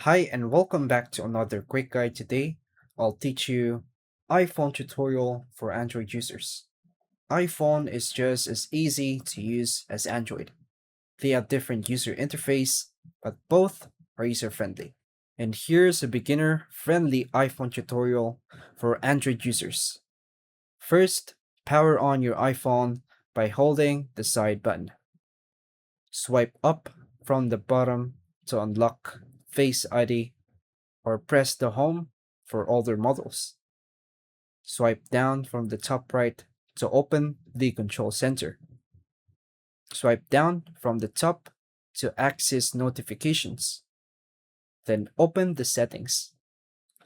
Hi and welcome back to another quick guide. Today, I'll teach you iPhone tutorial for Android users. iPhone is just as easy to use as Android. They have different user interface, but both are user friendly. And here's a beginner friendly iPhone tutorial for Android users. First, power on your iPhone by holding the side button. Swipe up from the bottom to unlock Face ID or press the home for older models. Swipe down from the top right to open the control center. Swipe down from the top to access notifications. Then open the settings.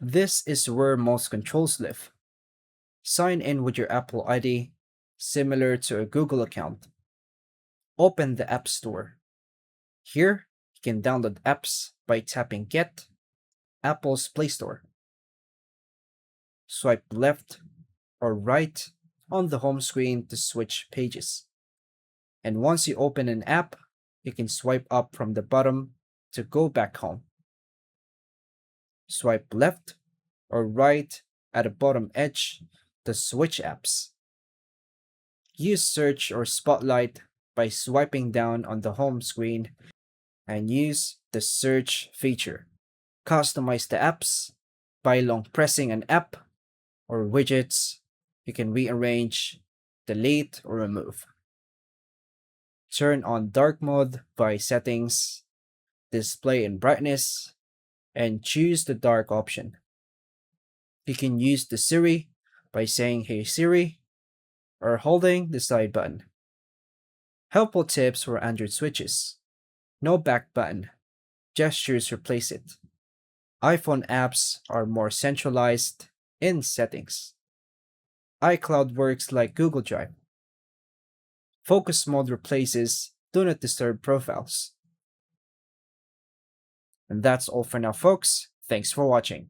This is where most controls live. Sign in with your Apple ID, similar to a Google account. Open the App Store. Here, you can download apps by tapping Get, Apple's Play Store. Swipe left or right on the home screen to switch pages. And once you open an app, you can swipe up from the bottom to go back home. Swipe left or right at the bottom edge to switch apps. Use Search or Spotlight by swiping down on the home screen and use the Search feature. Customize the apps by long pressing an app or widgets. You can rearrange, delete, or remove. Turn on dark mode by settings, display and brightness, and choose the dark option. You can use the Siri by saying Hey Siri or holding the side button. Helpful tips for Android switches. No back button. Gestures replace it. iPhone apps are more centralized in settings. iCloud works like Google Drive. Focus mode replaces Do Not Disturb profiles. And that's all for now, folks. Thanks for watching.